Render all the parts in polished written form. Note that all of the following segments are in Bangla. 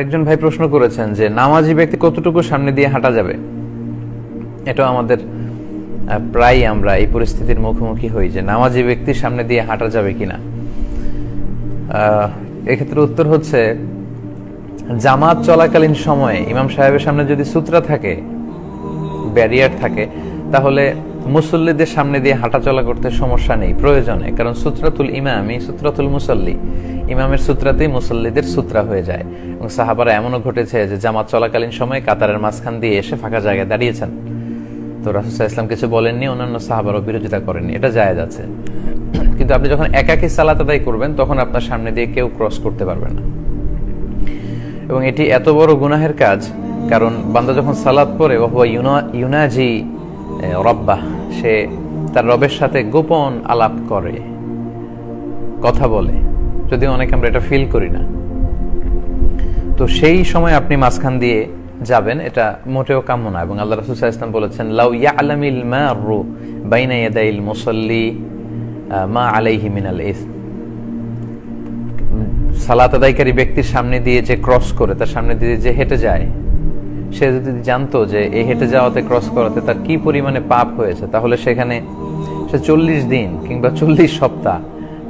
একজন ভাই প্রশ্ন করেছেন যে নামাজি ব্যক্তি কতটুকু সামনে দিয়ে হাঁটা যাবে। এটা আমাদের প্রায় আমরা এই পরিস্থিতির মুখোমুখি হই যে নামাজি ব্যক্তির সামনে দিয়ে হাঁটা যাবে কিনা। এক্ষেত্রে উত্তর হচ্ছে, জামাত চলাকালীন সময়ে ইমাম সাহেবের সামনে যদি সূত্রা থাকে, ব্যারিয়ার থাকে, তাহলে মুসল্লিদের সামনে দিয়ে হাঁটা চলা করতে সমস্যা নেই, প্রয়োজনে। কারণ সূত্রাতুল ইমামি সূত্রাতুল মুসল্লি, ইমামের সূত্রাতেই মুসল্লিদের সূত্রা হয়ে যায়। এবং সাহাবারা এমনও ঘটেছে যে জামাত চলাকালীন সময়ে কাতারের মাঝখান দিয়ে এসে ফাঁকা জায়গায় দাঁড়িয়েছেন, তো রাসূল সাল্লাল্লাহু আলাইহি ওয়াসাল্লাম কিছু বলেননি, অন্যান্য সাহাবারও বিরোধিতা করেননি, এটা জায়েজ আছে। কিন্তু আপনি যখন একাকী সালাত আদায় করবেন তখন আপনার সামনে দিয়ে কেউ ক্রস করতে পারবে না। এবং এটি এত বড় গুনাহের কাজ, কারণ বান্দা যখন সালাত পড়ে ওয়া ইউনাজি রব্বাহ, সে তার রবের সাথে গোপন আলাপ করে, কথা বলে, যদিও অনেকে আমরা এটা ফিল করি না। তো সেই সময় আপনি মাঝখান দিয়ে যাবেন, এটা মোটেও কাম্য না। এবং আল্লাহ রাসূল সাল্লাল্লাহু আলাইহি ওয়াসাল্লাম বলেছেন, লাউ ইয়ালামিল মারু বাইনা ইয়াদাইল মুসাল্লি মা আলাইহি মিনাল ইসম। সালাত আদায়কারী ব্যক্তির সামনে দিয়ে যে ক্রস করে, তার সামনে দিয়ে যে হেঁটে যায়, সে যদি জানতো যে এই হেঁটে যাওয়াতে, ক্রস করাতে তার কি পরিমাণে পাপ হয়েছে, তাহলে সেখানে সে 40 দিন কিংবা 40 সপ্তাহ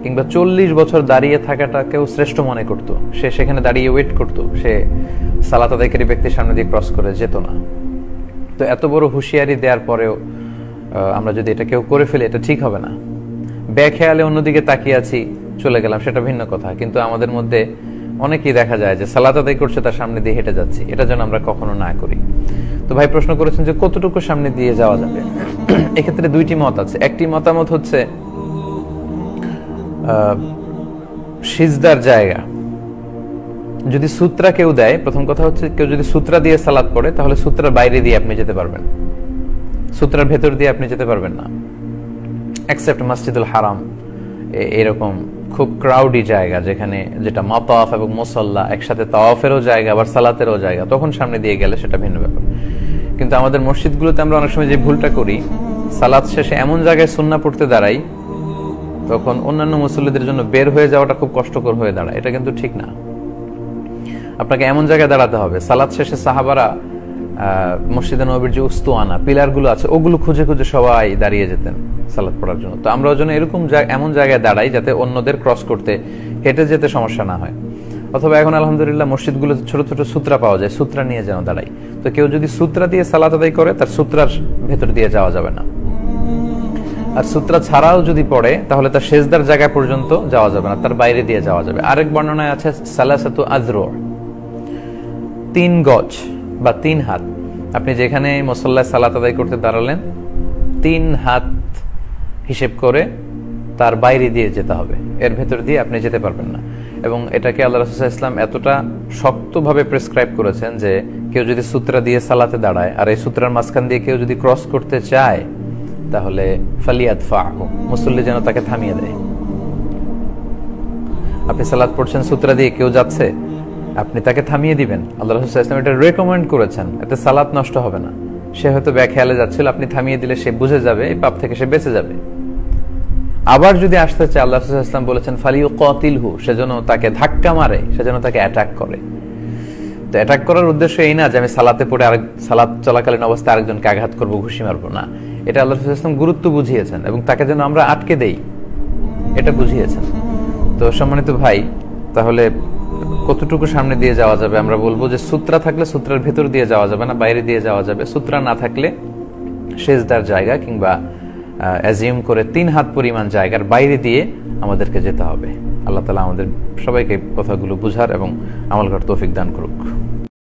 কিংবা 40 বছর দাঁড়িয়ে থাকাটাকেও শ্রেষ্ঠ মনে করত। সে সেখানে দাঁড়িয়ে ওয়েট করত, সে সালাত আদায়কারী ব্যক্তির সামনে দিয়ে ক্রস করে যেত না। তো এত বড় হুঁশিয়ারি দেওয়ার পরেও আমরা যদি এটা কেউ করে ফেলি, এটা ঠিক হবে না। বেখেয়ালে অন্যদিকে তাকিয়ে আছি, চলে গেলাম, সেটা ভিন্ন কথা। কিন্তু আমাদের মধ্যে অনেকেই দেখা যায় যে সালাত আদায় করছে, তার সামনে দিয়ে হেঁটে যাচ্ছি, এটা যেন আমরা কখনো না করি। তো ভাই প্রশ্ন করেছেন যে কতটুকু সামনে দিয়ে যাওয়া যাবে। এক্ষেত্রে দুইটি মত আছে। একটি মতামত হচ্ছে সিজদার জায়গা যদি সূত্রা কেউ দেয়, প্রথম কথা হচ্ছে কেউ যদি সূত্রা দিয়ে সালাত পড়ে, তাহলে সূত্রার বাইরে দিয়ে আপনি যেতে পারবেন, সূত্রার ভেতর দিয়ে আপনি যেতে পারবেন না, এক্সেপ্ট মসজিদুল হারাম, এরকম খুব ক্রাউডি জায়গা যেখানে, যেটা মাতাফ এবং মুসাল্লা একসাথে, তাওয়াফেরও জায়গা আবার সালাতেরও জায়গা, তখন সামনে দিয়ে গেলে সেটা ভিন্ন ব্যাপার। কিন্তু আমাদের মসজিদগুলোতে আমরা অনেক সময় যে ভুলটা করি, সালাত শেষে এমন জায়গায় সুন্নাহ পড়তে দাঁড়াই, তখন অন্যান্য মুসল্লিদের জন্য বের হয়ে যাওয়াটা খুব কষ্টকর হয়ে দাঁড়ায়। এটা কিন্তু ঠিক না। আপনাকে এমন জায়গায় দাঁড়াতে হবে, সালাত শেষে সাহাবারা মসজিদে নববীর যে উস্তুয়ানা পিলারগুলো আছে, ওগুলো খুঁজে খুঁজে সবাই দাঁড়িয়ে যেতেন সালাত পড়ার জন্য। তো আমরা ওই জন্য এরকম এমন জায়গায় দাঁড়াই যাতে অন্যদের ক্রস করতে, হেঁটে যেতে সমস্যা না হয়। অথবা এখন আলহামদুলিল্লাহ মসজিদগুলো ছোট ছোট সূত্রা পাওয়া যায়, সূত্রা নিয়ে যেন দাঁড়াই। তো কেউ যদি সূত্রা দিয়ে সালাত আদায় করে, তার সূত্রার ভেতর দিয়ে যাওয়া যাবে না। আর সূত্রা ছাড়াও যদি পড়ে, তাহলে তার সেজদার জায়গা পর্যন্ত যাওয়া যাবে না, তার বাইরে দিয়ে যাওয়া যাবে। আরেক বর্ণনায় আছে সালাসাতু আযরু, 3 গজ বা 3 হাত। আপনি যেখানে মুসাল্লায় সালাত আদায় করতে দাঁড়ালেন, 3 হাত হিসেব করে তার বাইরে দিয়ে যেতে হবে, এর ভেতর দিয়ে আপনি যেতে পারবেন না। এবং এটাকে আল্লাহ রাসূল সাল্লাল্লাহু আলাইহি ওয়াসাল্লাম এতটা শক্তভাবে প্রেসক্রাইব করেছেন যে কেউ যদি সূত্রা দিয়ে সালাতে দাঁড়ায়, আর এই সূত্রার মাঝখান দিয়ে কেউ যদি ক্রস করতে চায়, তাহলে ফালিয়াদফাহু, মুসল্লি যেন তাকে থামিয়ে দেয়। আপনি সালাত পড়ছেন, সূত্রা দিয়ে কেউ যাচ্ছে, আপনি তাকে থামিয়ে দিবেন। আল্লাহ রাসূল সাল্লাল্লাহু আলাইহি ওয়াসাল্লাম এটা রেকমেন্ড করেছেন, এতে সালাত নষ্ট হবে না। সে হয়তো বেখেয়ালে যাচ্ছিল, আপনি থামিয়ে দিলে সে বুঝে যাবে, এই পাপ থেকে সে বেঁচে যাবে। আবার যদি আসতে চায়, আল্লাহ রাসূল সাল্লাল্লাহু আলাইহি ওয়াসাল্লাম বলেছেন ফালিয়ুকাতিলহু, সেজন্য তাকে ধাক্কা মারে, সেজন্য তাকে অ্যাটাক করে। তো অ্যাটাক করার উদ্দেশ্য এই না যে আমি সালাতে পড়ে সালাত চলাকালীন অবস্থায় আরেকজনকে আঘাত করবো, ঘুষি মারবো না। এটা আল্লাহ রাসূল সাল্লাল্লাহু আলাইহি ওয়াসাল্লাম গুরুত্ব বুঝিয়েছেন এবং তাকে যেন আমরা আটকে দেই, এটা বুঝিয়েছেন। তো সম্মানিত ভাই, তাহলে কতটুকু সামনে দিয়ে যাওয়া যাবে? আমরা বলবো যে সূত্রা থাকলে সূত্রার ভেতর দিয়ে যাওয়া যাবে না, বাইরে দিয়ে যাওয়া যাবে। সূত্রা না থাকলে সেজদার জায়গা কিংবা অ্যাজিউম করে 3 হাত পরিমাণ জায়গার বাইরে দিয়ে আমাদেরকে যেতে হবে। আল্লাহ তাআলা আমাদের সবাইকে কথাগুলো বুঝার এবং আমল করার তৌফিক দান করুক।